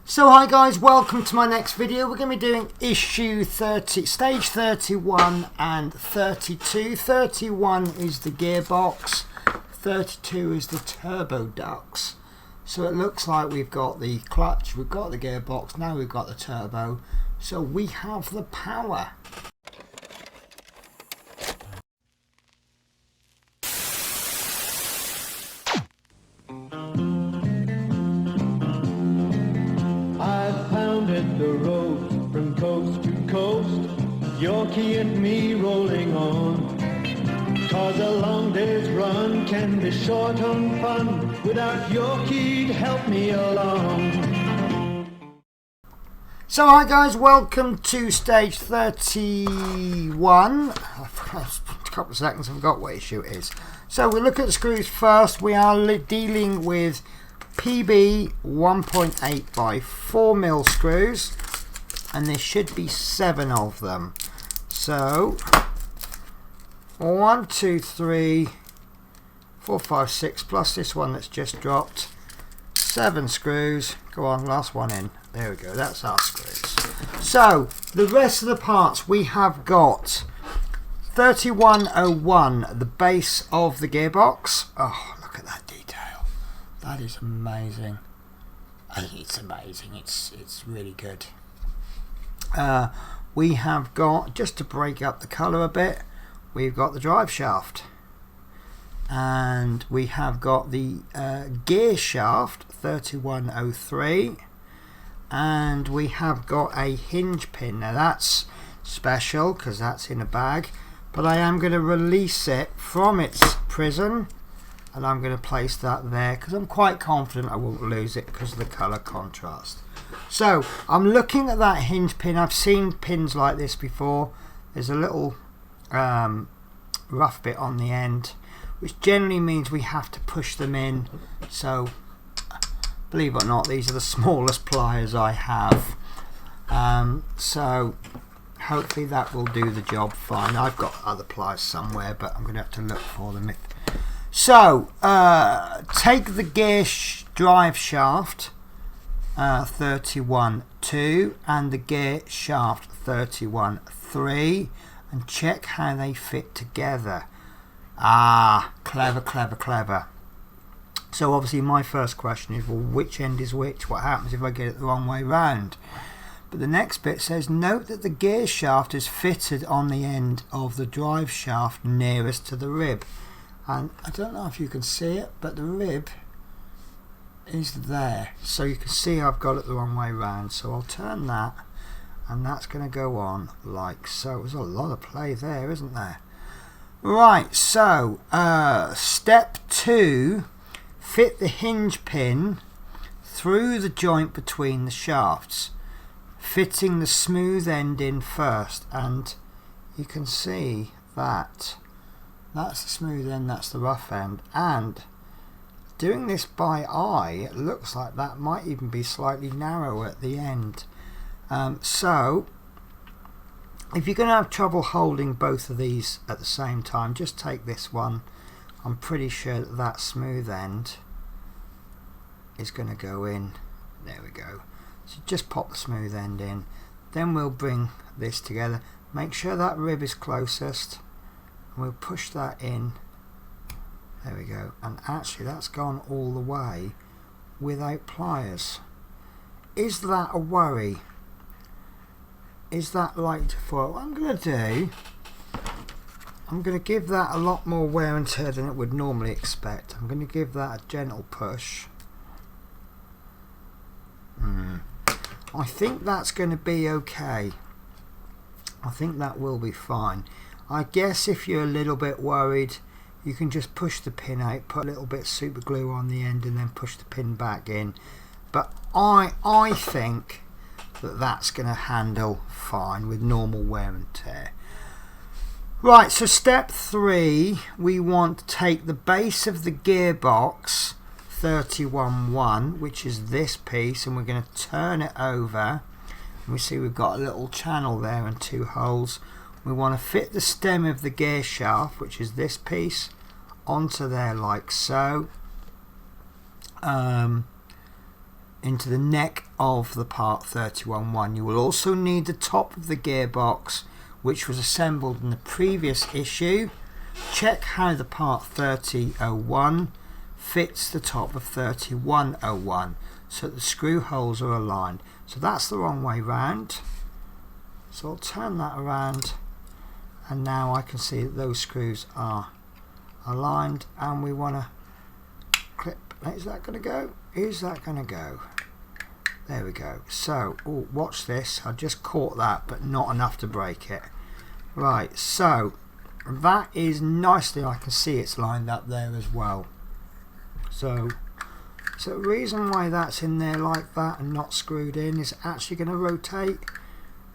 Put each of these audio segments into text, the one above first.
So hi guys, welcome to my next video. We're going to be doing issue 30, stage 31 and 32. 31 is the gearbox, 32 is the turbo ducts. So it looks like we've got the clutch, we've got the gearbox, now we've got the turbo. So we have the power. The road from coast to coast, Yorkie and me rolling on. 'Cause a long day's run can be short on fun. Without Yorkie to help me along. So hi guys, welcome to stage 31. A couple of seconds, I forgot what issue it is. So we look at the screws first. We are dealing with PB 1.8 by 4mm screws, and there should be 7 of them. So 1, 2, 3, 4, 5, 6 plus this one that's just dropped. 7 screws. Go on, last one in. There we go, that's our screws. So the rest of the parts, we have got 3101, the base of the gearbox. Oh, look at that detail. That is amazing. It's amazing. It's really good. We have got, just to break up the colour a bit, we've got the drive shaft, and we have got the gear shaft 3103, and we have got a hinge pin. Now that's special because that's in a bag, but I am going to release it from its prison, and I'm going to place that there because I'm quite confident I won't lose it because of the colour contrast. So I'm looking at that hinge pin. I've seen pins like this before. There's a little rough bit on the end, which generally means we have to push them in. So believe it or not, these are the smallest pliers I have. So hopefully that will do the job fine. I've got other pliers somewhere, but I'm going to have to look for them. So take the gear drive shaft 31.2 and the gear shaft 31.3 and check how they fit together. Ah, clever, clever, clever. So obviously my first question is, well, which end is which? What happens if I get it the wrong way round? But the next bit says, note that the gear shaft is fitted on the end of the drive shaft nearest to the rib. And I don't know if you can see it, but the rib is there. So you can see I've got it the wrong way round. So I'll turn that, and that's going to go on like so. There's a lot of play there, isn't there? Right, so step 2, fit the hinge pin through the joint between the shafts, fitting the smooth end in first. And you can see that that's the smooth end, that's the rough end, and doing this by eye, it looks like that might even be slightly narrow at the end. So if you're going to have trouble holding both of these at the same time, just take this one. I'm pretty sure that that smooth end is going to go in. There we go. So just pop the smooth end in, then we'll bring this together. Make sure that rib is closest. We'll push that in. There we go. And actually that's gone all the way without pliers. Is that a worry? Is that like to fall? What I'm going to do, I'm going to give that a lot more wear and tear than it would normally expect. I'm going to give that a gentle push. I think that's going to be okay. I think that will be fine. I guess if you're a little bit worried, you can just push the pin out, put a little bit of super glue on the end, and then push the pin back in. But I think that that's going to handle fine with normal wear and tear. Right, so step 3, we want to take the base of the gearbox 31.1, which is this piece, and we're going to turn it over. And we see we've got a little channel there and 2 holes. We want to fit the stem of the gear shaft, which is this piece, onto there like so. into the neck of the part 31.1. You will also need the top of the gearbox, which was assembled in the previous issue. Check how the part 30.01 fits the top of 31.01 so that the screw holes are aligned. So that's the wrong way round. So I'll turn that around, and now I can see that those screws are aligned, and we want to clip. Is that going to go? Is that going to go? There we go. So, oh, watch this. I just caught that, but not enough to break it. Right, so that is nicely, I can see it's lined up there as well. So the reason why that's in there like that and not screwed in is actually going to rotate.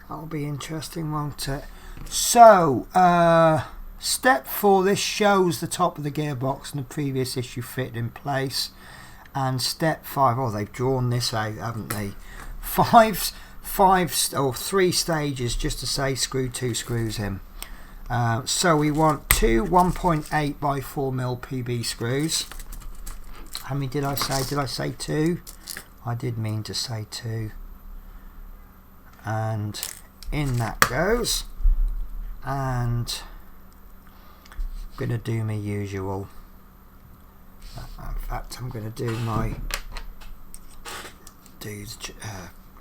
That'll be interesting, won't it? So, step 4, this shows the top of the gearbox and the previous issue fit in place. And step 5, oh, they've drawn this out, haven't they? 3 stages just to say screw 2 screws in. So we want 2 1.8 by 4mm PB screws. How many did I say? Did I say 2? I did mean to say 2. And in that goes. And I'm going to do my usual. In fact, I'm going to do my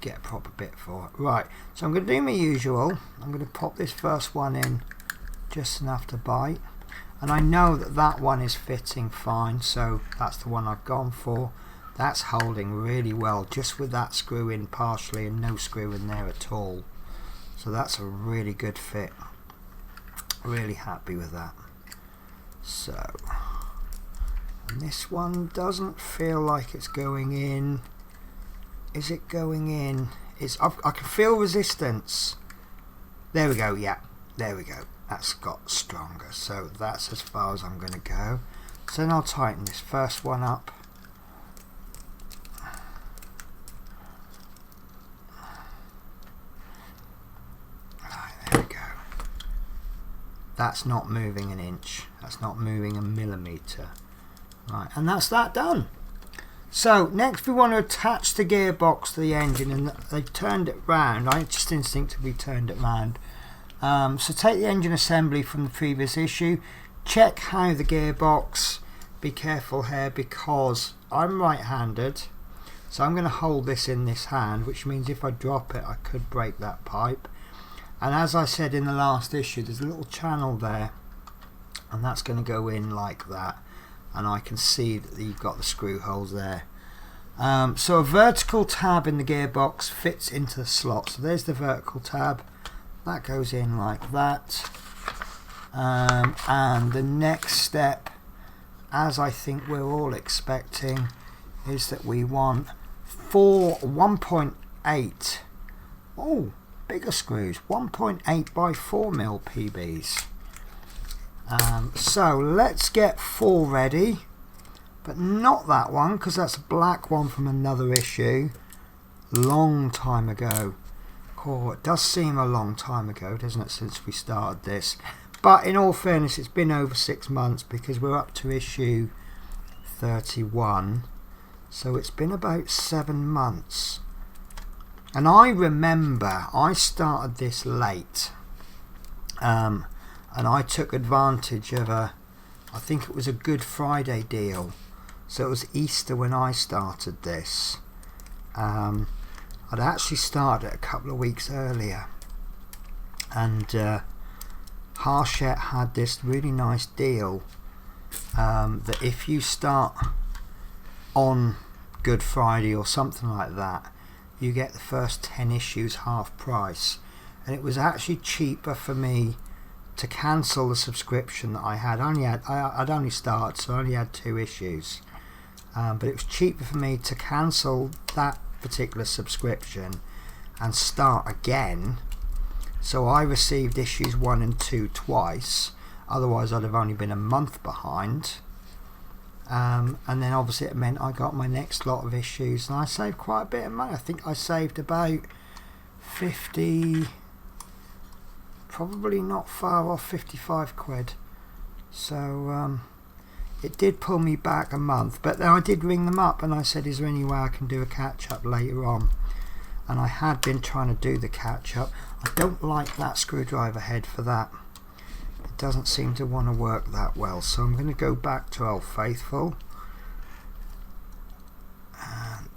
get a proper bit for it. Right, so I'm going to do my usual. I'm going to pop this first one in just enough to bite, and I know that that one is fitting fine, so that's the one I've gone for. That's holding really well, just with that screw in partially and no screw in there at all. So that's a really good fit. Really happy with that. So, and this one doesn't feel like it's going in. Is it going in? I can feel resistance. There we go, yeah. There we go. That's got stronger. So that's as far as I'm going to go. So then I'll tighten this first one up. Right, there we go. That's not moving an inch. That's not moving a millimetre. Right, and that's that done. So next we want to attach the gearbox to the engine, and they've turned it round. I just instinctively turned it round. So take the engine assembly from the previous issue, check how the gearbox, be careful here because I'm right-handed, so I'm going to hold this in this hand, which means if I drop it I could break that pipe. And as I said in the last issue, there's a little channel there, and that's going to go in like that. And I can see that you've got the screw holes there. So a vertical tab in the gearbox fits into the slot. So there's the vertical tab. That goes in like that. And the next step, as I think we're all expecting, is that we want 4 1.8. Oh, bigger screws. 1.8 by 4mm PBs. So let's get 4 ready, but not that one because that's a black one from another issue long time ago. Oh, it does seem a long time ago, doesn't it, since we started this, but in all fairness it's been over 6 months because we're up to issue 31, so it's been about 7 months. And I remember I started this late, and I took advantage of I think it was a Good Friday deal. So it was Easter when I started this. I'd actually started a couple of weeks earlier. And Harshette had this really nice deal that if you start on Good Friday or something like that, you get the first 10 issues half price. And it was actually cheaper for me to cancel the subscription that I had. I'd only started, so I only had 2 issues, but it was cheaper for me to cancel that particular subscription and start again. So I received issues 1 and 2 twice, otherwise I'd have only been a month behind. And then obviously it meant I got my next lot of issues, and I saved quite a bit of money. I think I saved about 50, probably not far off 55 quid. So it did pull me back a month, but then I did ring them up and I said, is there any way I can do a catch-up later on? And I had been trying to do the catch-up. I don't like that screwdriver head for that. It doesn't seem to want to work that well, so I'm going to go back to Old Faithful. And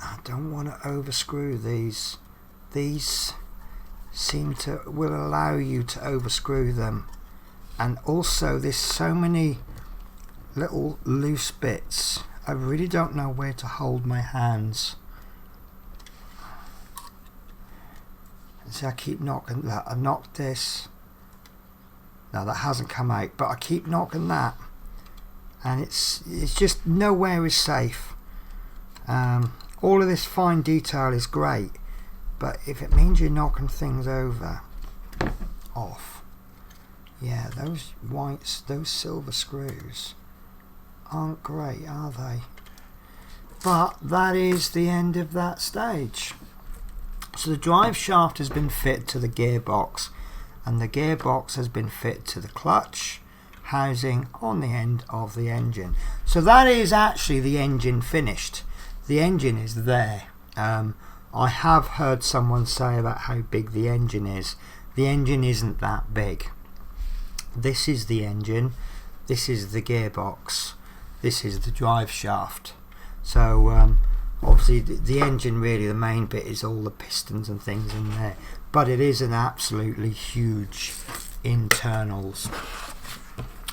I don't want to overscrew these. These will allow you to overscrew them. And also there's so many little loose bits. I really don't know where to hold my hands. See, I keep knocking that. I knocked this. No, that hasn't come out, but I keep knocking that, and it's just nowhere is safe. All of this fine detail is great, but if it means you're knocking things off, yeah, those silver screws aren't great, are they? But that is the end of that stage. So the drive shaft has been fitted to the gearbox, and the gearbox has been fitted to the clutch housing on the end of the engine. So that is actually the engine finished. The engine is there. I have heard someone say about how big the engine is. The engine isn't that big. This is the engine, this is the gearbox, this is the drive shaft. So obviously the engine, really the main bit is all the pistons and things in there, but it is an absolutely huge internals.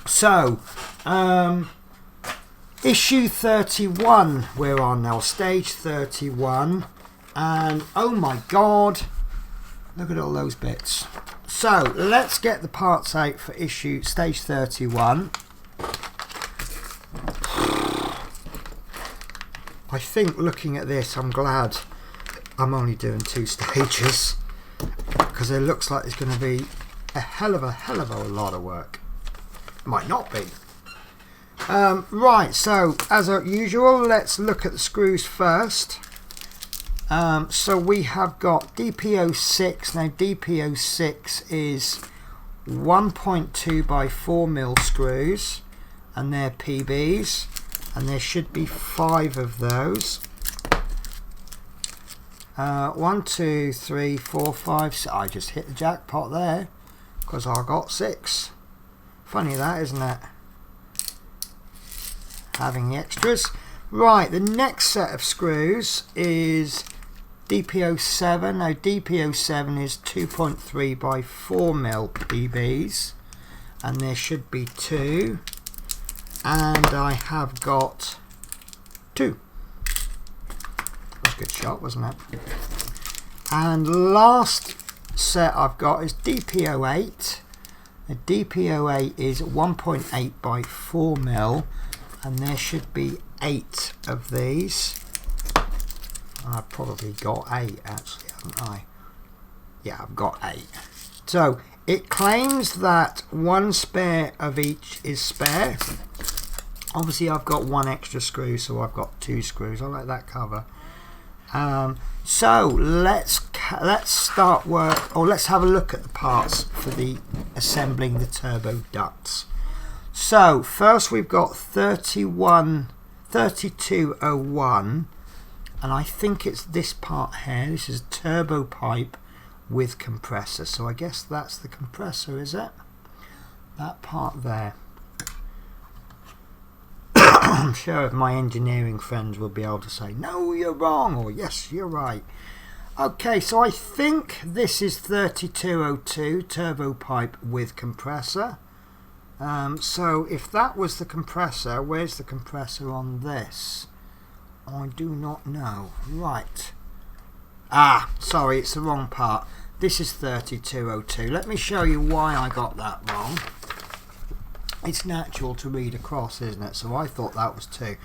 So issue 31 we're on now, stage 31, and oh my god, look at all those bits. So let's get the parts out for stage 31. I think looking at this, I'm glad I'm only doing 2 stages, because it looks like it's going to be a hell of a lot of work. Might not be. Right, so as usual, let's look at the screws first. So we have got DPO6. Now DPO6 is 1.2 by 4mm screws, and they're PBs, and there should be 5 of those. 1, 2, 3, 4, 5, 6. I just hit the jackpot there, because I got 6. Funny that, isn't it? Having the extras. Right, the next set of screws is DPO7. Now DPO7 is 2.3 by 4mm PBs, and there should be 2, and I have got 2. That was a good shot, wasn't it? And last set I've got is DPO8. The DPO8 is 1.8 by 4mm, and there should be 8 of these. I've probably got 8 actually, haven't I? Yeah, I've got 8. So it claims that 1 spare of each is spare. Obviously I've got 1 extra screw, so I've got 2 screws. I like that cover. So let's start work, or let's have a look at the parts for the assembling the turbo ducts. So first we've got 3201, and I think it's this part here. This is turbo pipe with compressor, so I guess that's the compressor, is it? That part there. I'm sure my engineering friends will be able to say, no, you're wrong, or yes, you're right. Okay, so I think this is 3202 turbo pipe with compressor. So if that was the compressor, where's the compressor on this? I do not know. Right. Ah, sorry, it's the wrong part. This is 3202. Let me show you why I got that wrong. It's natural to read across, isn't it? So I thought that was 2.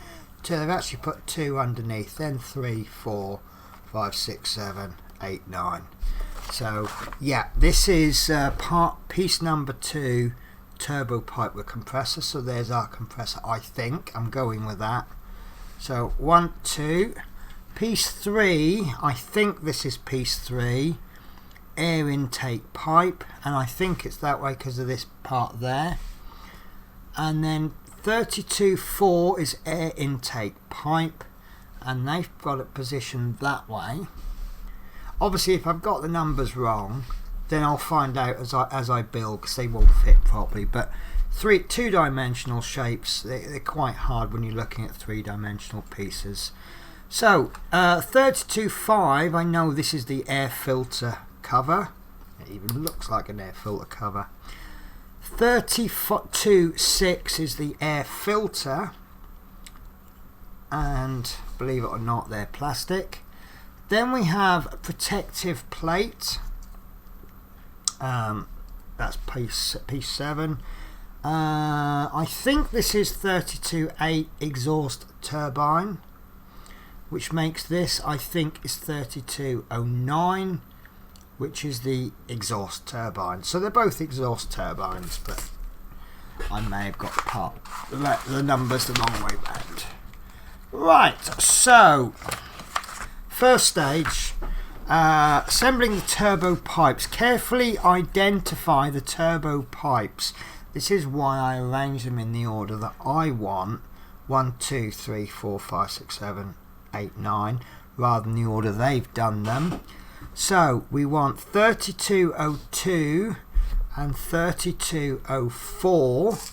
They've actually put 2 underneath, then 3, 4, 5, 6, 7, 8, 9. So yeah, this is piece number 2, turbo pipe with compressor. So there's our compressor, I think. I'm going with that. So 1, 2. Piece 3, I think this is piece 3, air intake pipe, and I think it's that way because of this part there. And then 32.4 is air intake pipe, and they've got it positioned that way. Obviously, if I've got the numbers wrong, then I'll find out as I build, because they won't fit properly. But two-dimensional shapes, they're quite hard when you're looking at three-dimensional pieces. So 32.5, I know this is the air filter cover. It even looks like an air filter cover. 32.6 is the air filter, and believe it or not, they're plastic. Then we have a protective plate. That's piece 7. I think this is 32.8 exhaust turbine, which makes this, I think, is 32.09, which is the exhaust turbine. So they're both exhaust turbines, but I may have got the numbers the wrong way round. Right, so first stage, assembling the turbo pipes. Carefully identify the turbo pipes. This is why I arrange them in the order that I want. 1, 2, 3, 4, 5, 6, 7, 8, 9, rather than the order they've done them. So we want 32.02 and 32.04,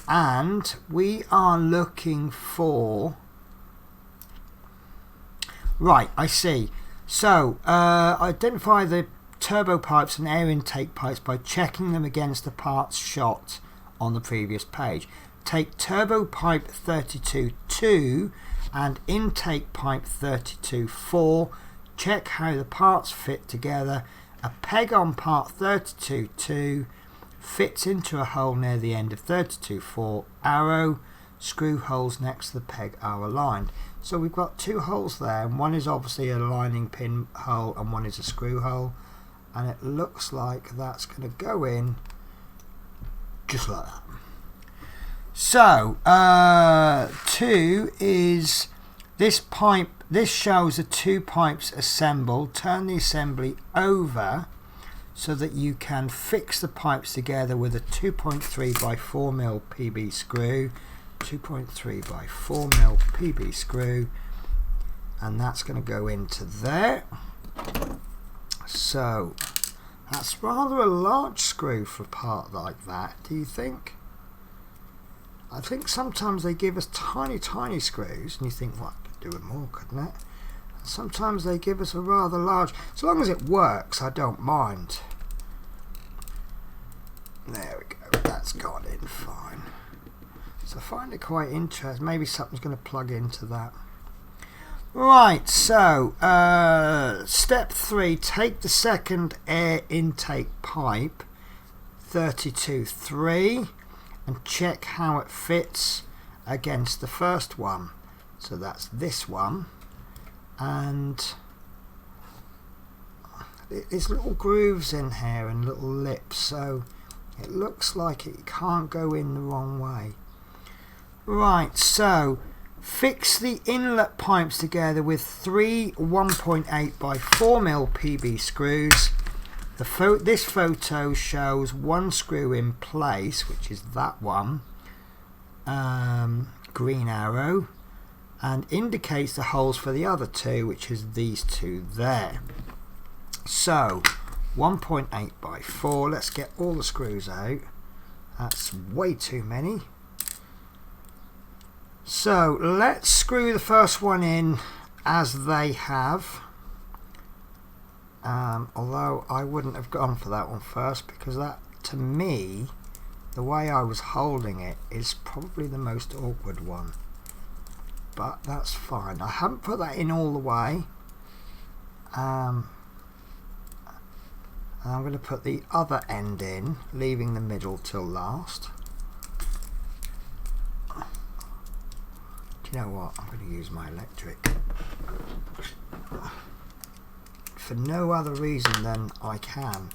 and we are looking for, right, I see. So identify the turbo pipes and air intake pipes by checking them against the parts shot on the previous page. Take turbo pipe 32.2 and intake pipe 32.4. Check how the parts fit together. A peg on part 32.2 fits into a hole near the end of 32.4 arrow. Screw holes next to the peg are aligned. So we've got 2 holes there, and one is obviously a lining pin hole and one is a screw hole, and it looks like that's going to go in just like that. So 2 is this pipe. This shows the 2 pipes assembled. Turn the assembly over so that you can fix the pipes together with a 2.3 by 4 mm PB screw. 2.3 by 4 mm PB screw, and that's going to go into there. So that's rather a large screw for a part like that, do you think? I think sometimes they give us tiny screws and you think, well, I could do it more, couldn't it? And sometimes they give us a rather large. As long as it works, I don't mind. There we go, that's gone in fine. So I find it quite interesting. Maybe something's going to plug into that. Right, so step 3, take the second air intake pipe 32.3 and check how it fits against the first one. So that's this one, and there's little grooves in here and little lips, so it looks like it can't go in the wrong way. Right, so fix the inlet pipes together with 3 1.8 by 4 mm PB screws. This photo shows 1 screw in place, which is that one, green arrow, and indicates the holes for the other 2, which is these 2 there. So 1.8 by 4, let's get all the screws out. That's way too many. So let's screw the first one in as they have, although I wouldn't have gone for that one first, because that, to me, the way I was holding it is probably the most awkward one, but that's fine. I haven't put that in all the way, and I'm going to put the other end in, leaving the middle till last. Do you know what? I'm going to use my electric for no other reason than I can.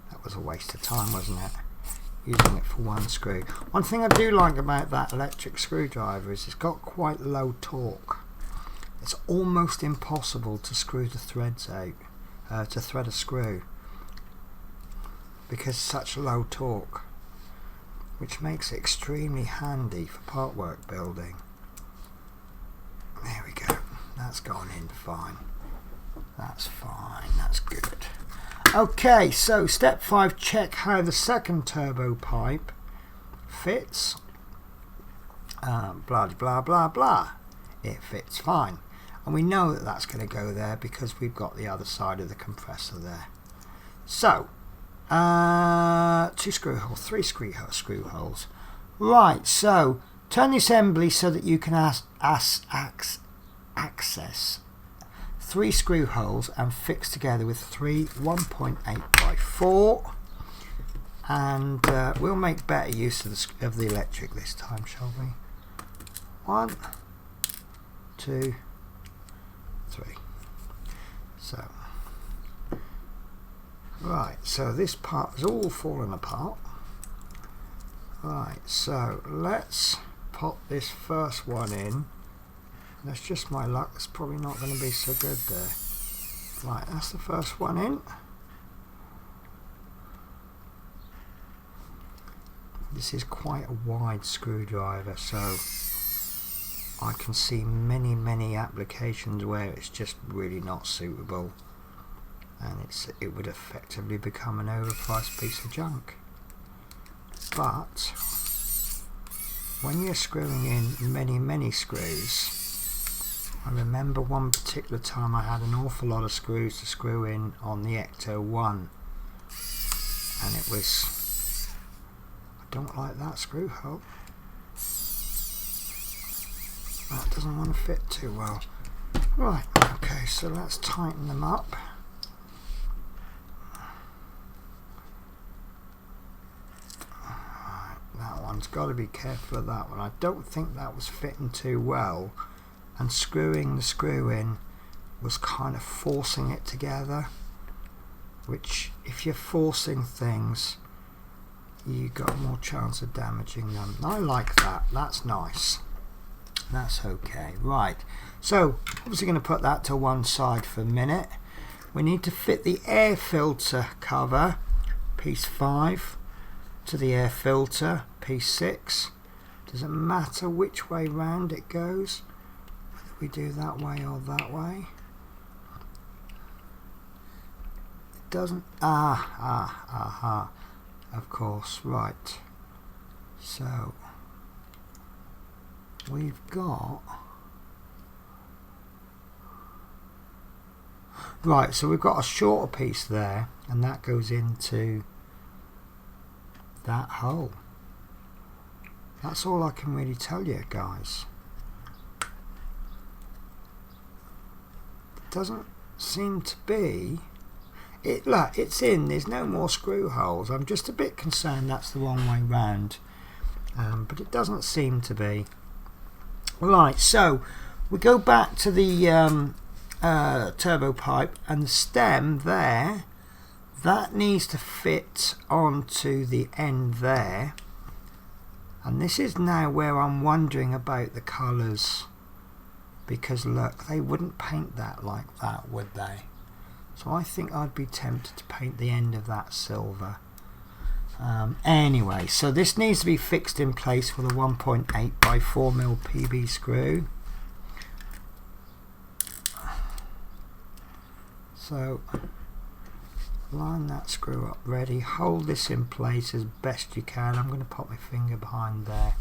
That was a waste of time, wasn't it? using it for one screw. One thing I do like about that electric screwdriver is it's got quite low torque. It's almost impossible to screw the threads out, to thread a screw, because such low torque, which makes it extremely handy for part work building. There we go, that's gone in fine. That's fine, that's good. Okay, so step 5, check how the second turbo pipe fits. Blah blah blah blah. It fits fine, and we know that that's going to go there because we've got the other side of the compressor there. So 2 screw holes, 3 screw holes. Right, so turn the assembly so that you can access 3 screw holes and fix together with 3 1.8 by 4, and we'll make better use of the electric this time, shall we? 1, 2, 3. So right, so this part is all fallen apart. Right, so let's pop this first one in. That's just my luck, it's probably not going to be so good there. Right, that's the first one in. This is quite a wide screwdriver, so I can see many applications where it's just really not suitable, and it would effectively become an overpriced piece of junk. But when you're screwing in many screws, I remember one particular time I had an awful lot of screws to screw in on the Ecto 1, and it was, I don't like that screw hole. That doesn't want to fit too well. Right, okay, so let's tighten them up. Right, that one's got to be careful of that one. I don't think that was fitting too well, and screwing the screw in was kind of forcing it together, which if you're forcing things, you got more chance of damaging them. I like that, that's nice, that's okay. Right, so obviously going to put that to one side for a minute. We need to fit the air filter cover, piece 5, to the air filter, piece 6. Doesn't matter which way round it goes, we do that way or that way. It doesn't, of course. Right, so we've got, right, so we've got a shorter piece there, and that goes into that hole. That's all I can really tell you, guys. Doesn't seem to be it. Look, it's in, there's no more screw holes. I'm just a bit concerned that's the wrong way round, but it doesn't seem to be. Right, so we go back to the turbo pipe, and the stem there, that needs to fit onto the end there, and this is now where I'm wondering about the colours. Because look, they wouldn't paint that like that, would they? So I think I'd be tempted to paint the end of that silver. Anyway, so this needs to be fixed in place with a 1.8 by 4mm PB screw. So line that screw up ready, hold this in place as best you can. I'm going to pop my finger behind there.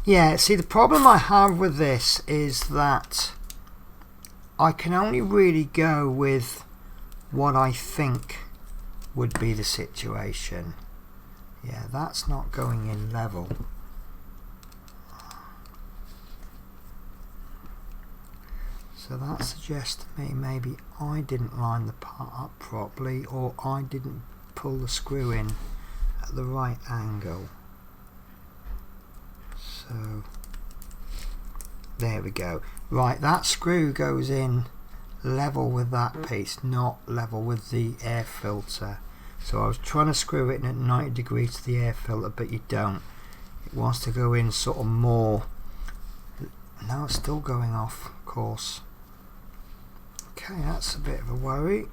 Yeah, see, the problem I have with this is that I can only really go with what I think would be the situation. Yeah, that's not going in level. So that suggests to me maybe I didn't line the part up properly, or I didn't pull the screw in at the right angle. So there we go. Right, that screw goes in level with that piece, not level with the air filter. So I was trying to screw it in at 90 degrees to the air filter, but you don't. It wants to go in sort of more. Now it's still going off, of course. Okay, that's a bit of a worry.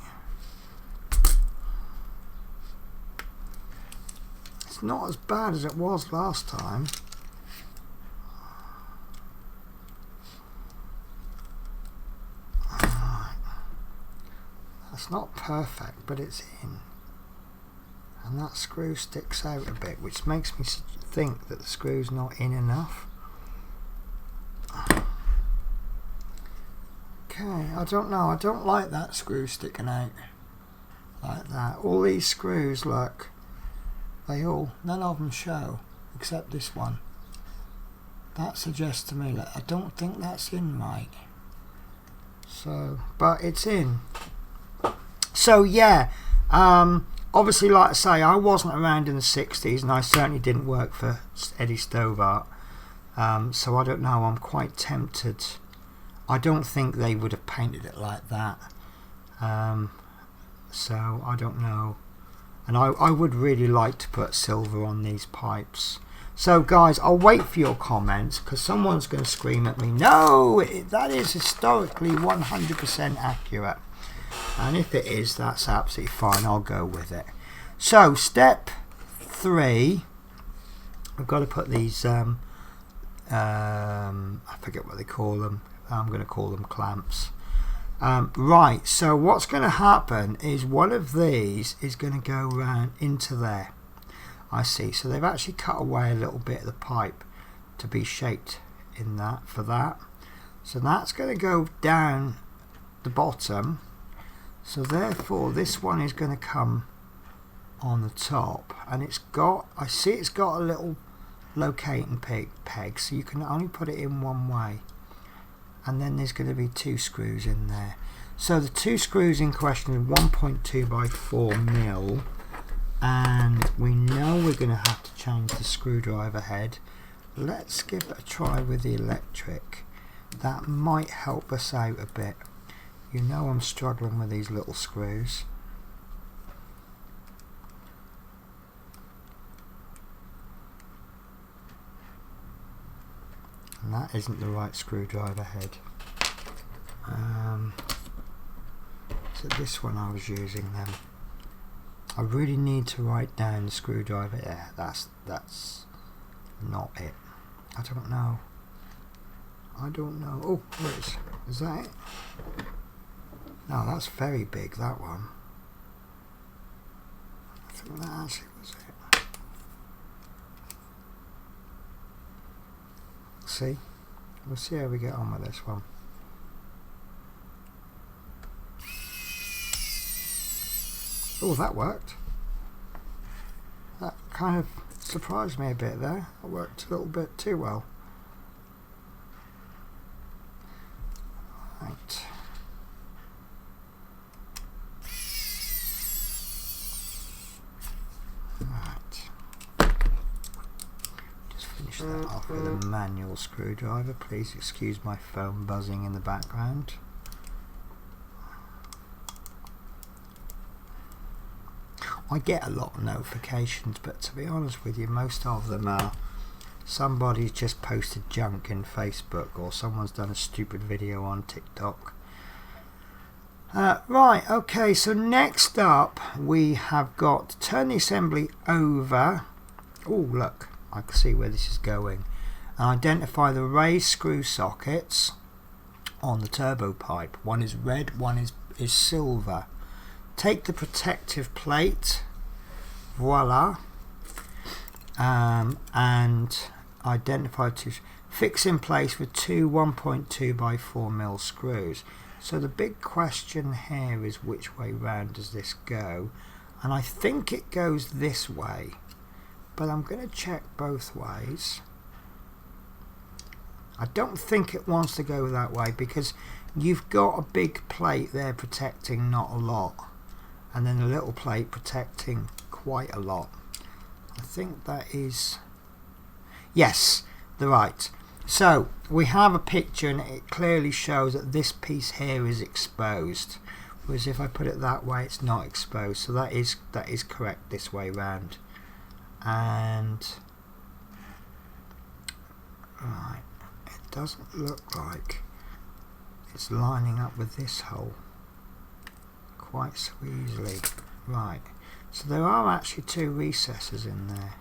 It's not as bad as it was last time. Alright. That's not perfect, but it's in. And that screw sticks out a bit, which makes me think that the screw's not in enough. Okay, I don't know, I don't like that screw sticking out like that. All these screws, look, none of them show except this one. That suggests to me that I don't think that's in right. So, but it's in. So yeah, obviously, like I say, I wasn't around in the 60s, and I certainly didn't work for Eddie Stobart. So I don't know, I'm quite tempted. I don't think they would have painted it like that. So I don't know. And I would really like to put silver on these pipes. So guys, I'll wait for your comments, because someone's going to scream at me, no, that is historically 100% accurate. And if it is, that's absolutely fine, I'll go with it. So step 3, I've got to put these I forget what they call them, I'm going to call them clamps. Right, so what's going to happen is one of these is going to go round into there. I see, so they've actually cut away a little bit of the pipe to be shaped in that, for that. So that's going to go down the bottom. So therefore this one is going to come on the top, and it's got, I see it's got a little locating peg, so you can only put it in one way, and then there's going to be 2 screws in there. So the 2 screws in question are 1.2 by 4 mil, and we know we're going to have to change the screwdriver head. Let's give it a try with the electric. That might help us out a bit. You know I'm struggling with these little screws. And that isn't the right screwdriver head. So this one I was using then. I really need to write down the screwdriver. Yeah, that's not it. I don't know. Oh, where is that it? No, that's very big, that one. I think that actually was it. See? We'll see how we get on with this one. Oh, that worked. That kind of surprised me a bit there. It worked a little bit too well. Right. Finish that off with a manual screwdriver. Please excuse my phone buzzing in the background. I get a lot of notifications, but to be honest with you, most of them are somebody's just posted junk in Facebook, or someone's done a stupid video on TikTok. Right, okay, so next up we have got to turn the assembly over. Oh, look, I can see where this is going. And identify the raised screw sockets on the turbo pipe. One is red, one is silver. Take the protective plate, voila, and identify 2, fix in place with 2 1.2 by 4 mil screws. So the big question here is, which way round does this go? And I think it goes this way, but I'm going to check both ways. I don't think it wants to go that way, because you've got a big plate there protecting not a lot, and then a little plate protecting quite a lot. I think that is, yes, the right. So we have a picture and it clearly shows that this piece here is exposed, whereas if I put it that way it's not exposed. So that is correct this way round. And right, it doesn't look like it's lining up with this hole quite so easily. Right, so there are actually 2 recesses in there,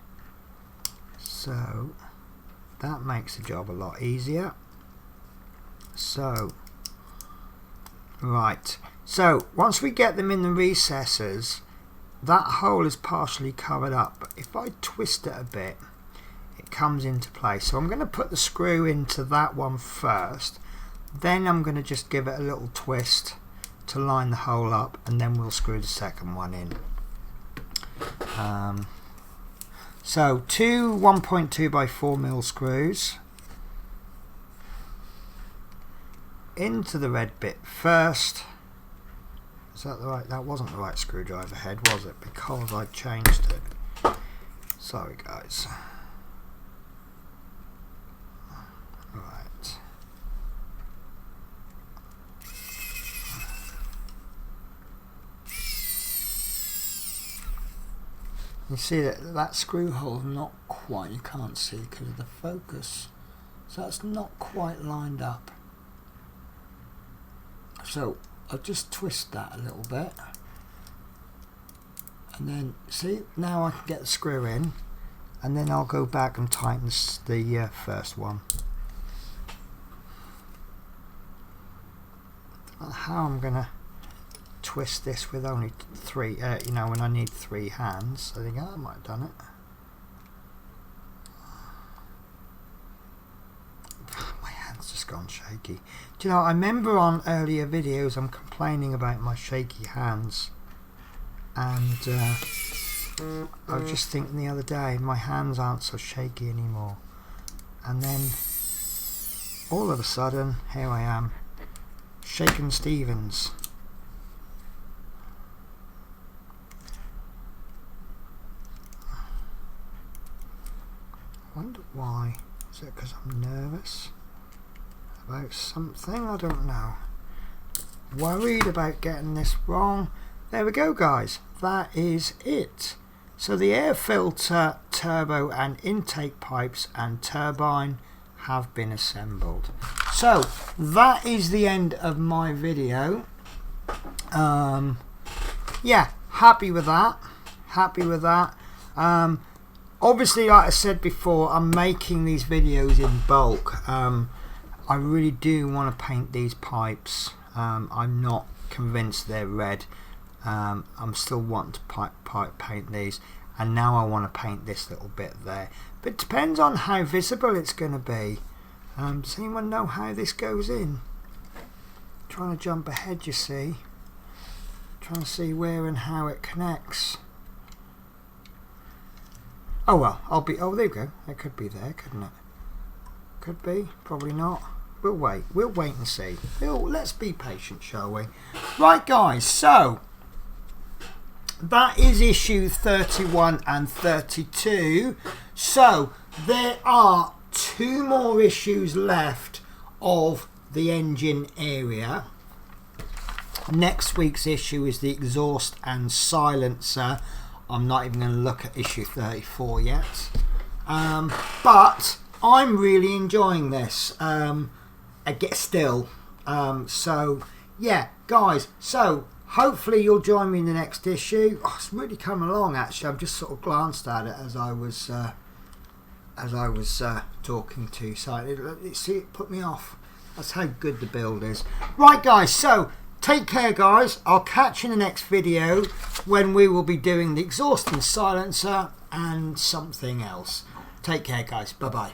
so that makes the job a lot easier. So right, so once we get them in the recesses, that hole is partially covered up, but if I twist it a bit it comes into place. So I'm going to put the screw into that one first, then I'm going to just give it a little twist to line the hole up, and then we'll screw the second one in. So 2 1.2 by 4 mil screws into the red bit first. Is that the right? That wasn't the right screwdriver head, was it? Because I changed it. Sorry guys. Right. You see that screw hole is not quite, you can't see because of the focus, so that's not quite lined up. So I'll just twist that a little bit, and then see, now I can get the screw in, and then I'll go back and tighten the first one. How I'm gonna twist this with only 3, you know, when I need 3 hands. I think I might have done it. My hand's just gone shaky. Do you know, I remember on earlier videos I'm complaining about my shaky hands, and I was just thinking the other day my hands aren't so shaky anymore, and then all of a sudden here I am, shaking Stevens. I wonder why. Is it because I'm nervous about something? I don't know. Worried about getting this wrong. There we go guys, that is it. So the air filter, turbo and intake pipes and turbine have been assembled. So that is the end of my video. Yeah, happy with that. Obviously, like I said before, I'm making these videos in bulk. I really do want to paint these pipes. I'm not convinced they're red. I'm still wanting to paint these, and now I want to paint this little bit there. But it depends on how visible it's going to be. Does anyone know how this goes in? Trying to jump ahead, you see. Trying to see where and how it connects. Oh well, oh there you go. It could be there, couldn't it? Could be, probably not. We'll wait and see. Let's be patient, shall we? Right guys, so that is issue 31 and 32. So there are 2 more issues left of the engine area. Next week's issue is the exhaust and silencer. I'm not even going to look at issue 34 yet, but I'm really enjoying this. I get still. So yeah, guys. So hopefully you'll join me in the next issue. Oh, it's really coming along. Actually, I've just sort of glanced at it as I was talking to you. So it put me off. That's how good the build is. Right, guys. So. Take care guys, I'll catch you in the next video when we will be doing the exhaust and silencer and something else. Take care guys, bye bye.